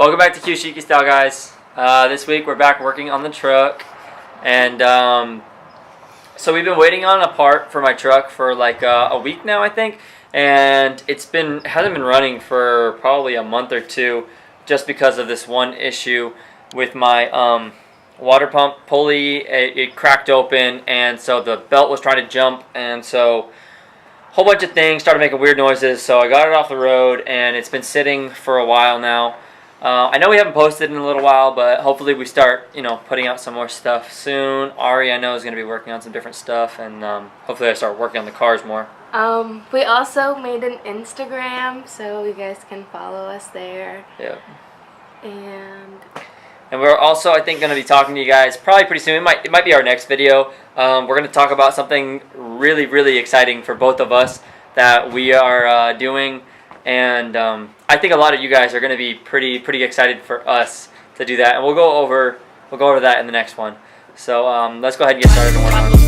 Welcome back to KSTYLE, guys. This week we're back working on the truck, and so we've been waiting on a part for my truck for like a week now, I think, and hasn't been running for probably a month or two, just because of this one issue with my water pump pulley. It cracked open, and so the belt was trying to jump, and so a whole bunch of things started making weird noises. So I got it off the road, and it's been sitting for a while now. I know we haven't posted in a little while, but hopefully we start, putting out some more stuff soon. Ari, I know, is going to be working on some different stuff, and hopefully I start working on the cars more. We also made an Instagram, so you guys can follow us there. Yep. And we're also, I think, going to be talking to you guys probably pretty soon. It might be our next video. We're going to talk about something really, really exciting for both of us that we are doing. And I think a lot of you guys are going to be pretty excited for us to do that, and we'll go over that in the next one. So let's go ahead and get started and work on it.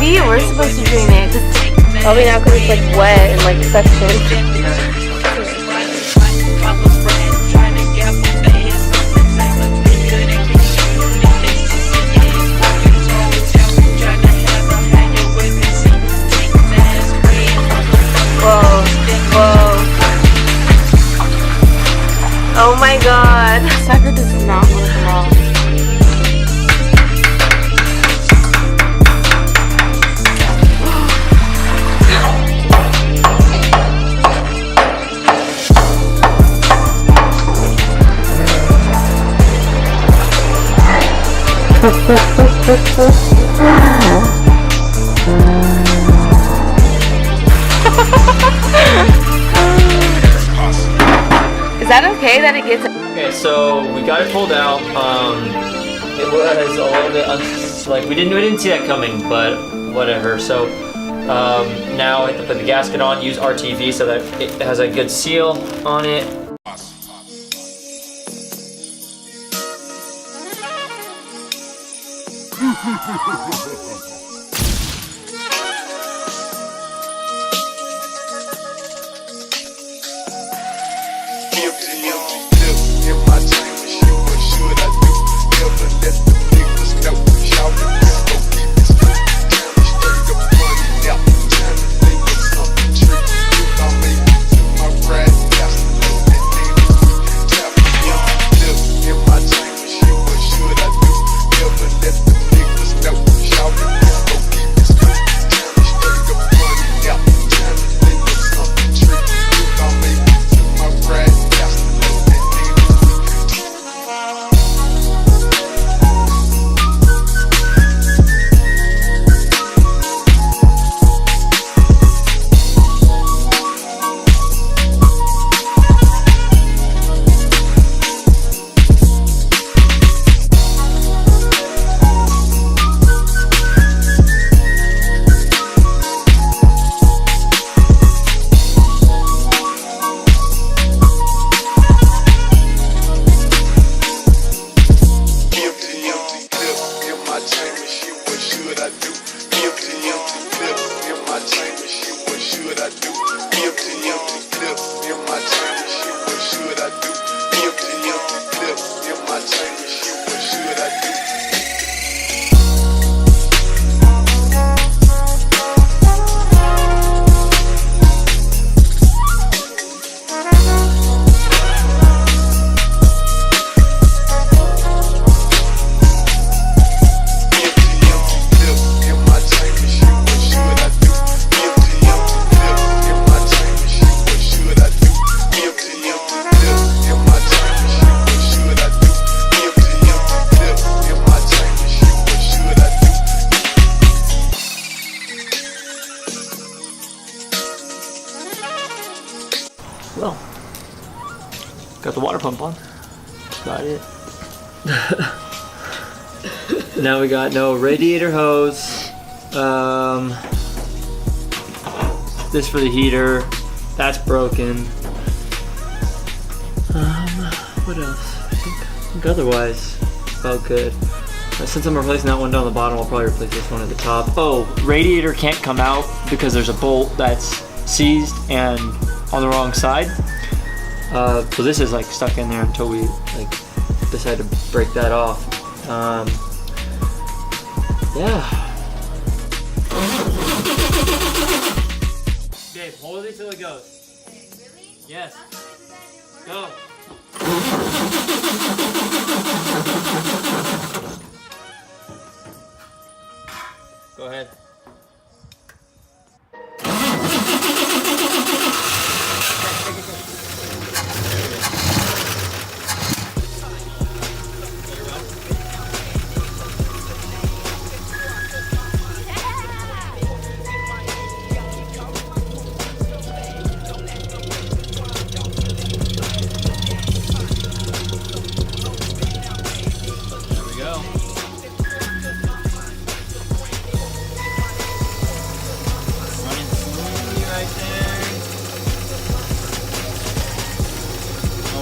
maybe we're supposed to dream it. Probably now because it's like wet and like suction. Oh my god. Sucker does not want to come off. Is that okay that it gets... Okay, so we got it pulled out. It was a little bit we didn't see that coming, but whatever. So now I have to put the gasket on, use RTV so that it has a good seal on it. well, got the water pump on. That's about it. Now we got no radiator hose. This for the heater. That's broken. What else? I think otherwise about good. Since I'm replacing that one down the bottom, I'll probably replace this one at the top. Oh, radiator can't come out because there's a bolt that's seized and on the wrong side. So this is like stuck in there until we like decide to break that off. Yeah. Babe, hold it till it goes. Really? Yes. Go. Go ahead.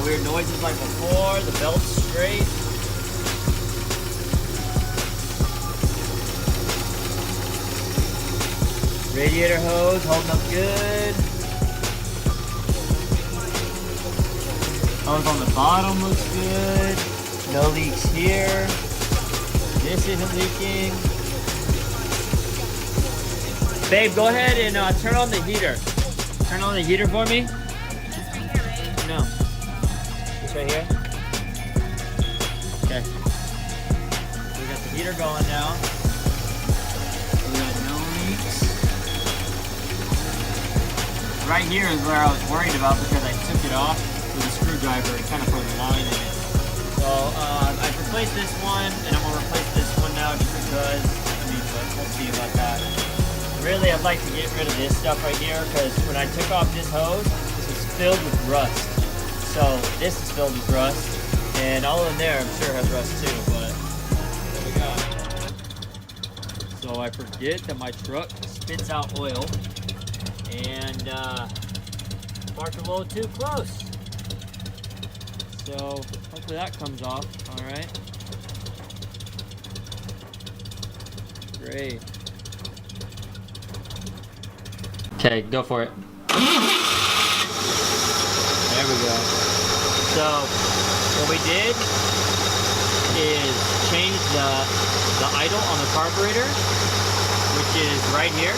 Weird noises like before, the belt's straight. Radiator hose holding up good. Hose on the bottom looks good. No leaks here. This isn't leaking. Babe, go ahead and turn on the heater. Turn on the heater for me. No. Right here. Okay. We got the heater going now. We got no leaks. Right here is where I was worried about because I took it off with a screwdriver and kind of put a line in it. So I've replaced this one and I'm gonna replace this one now just because. But we'll see about that. Really, I'd like to get rid of this stuff right here because when I took off this hose, this was filled with rust. So this is filled with rust, and all in there I'm sure has rust too, but what we got? So I forget that my truck spits out oil, and parked a little too close. So hopefully that comes off, all right? Great. Okay, go for it. There we go. So what we did is change the idle on the carburetor, which is right here.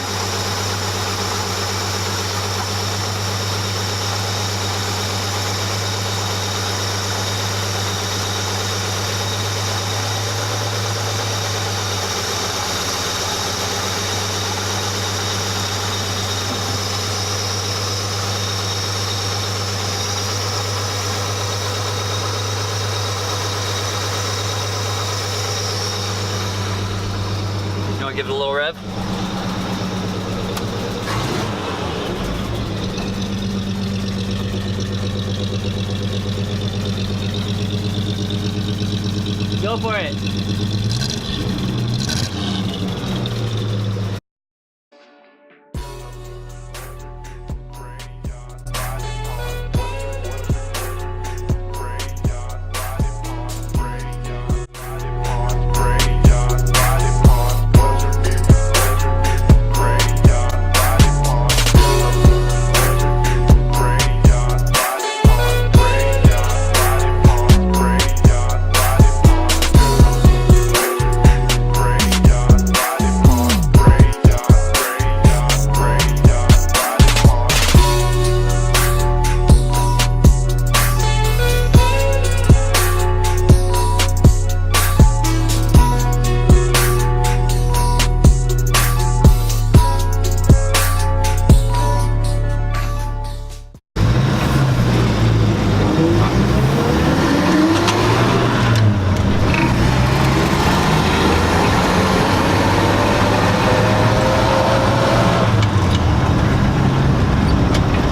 Give it a little rev. Go for it.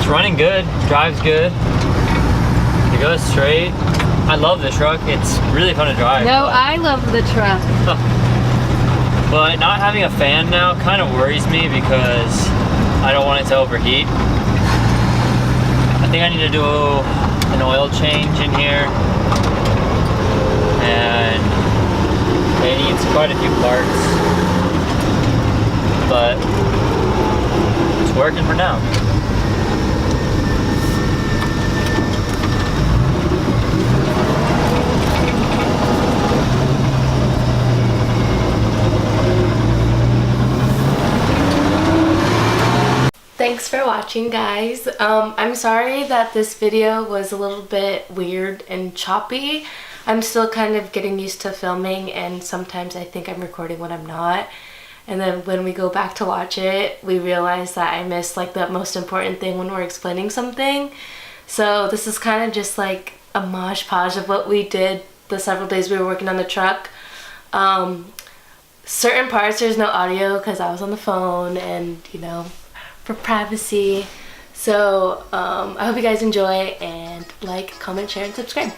running good, drives good. It goes straight. I love the truck. It's really fun to drive. No, I love the truck. But not having a fan now kind of worries me because I don't want it to overheat. I think I need to do an oil change in here. And it needs quite a few parts. But it's working for now. Thanks for watching, guys. I'm sorry that this video was a little bit weird and choppy. I'm still kind of getting used to filming, and sometimes I think I'm recording when I'm not. And then when we go back to watch it, we realize that I missed like the most important thing when we're explaining something. So this is kind of just like a mosh podge of what we did the several days we were working on the truck. Certain parts there's no audio because I was on the phone, and you know, for privacy. So I hope you guys enjoy, and like, comment, share, and subscribe.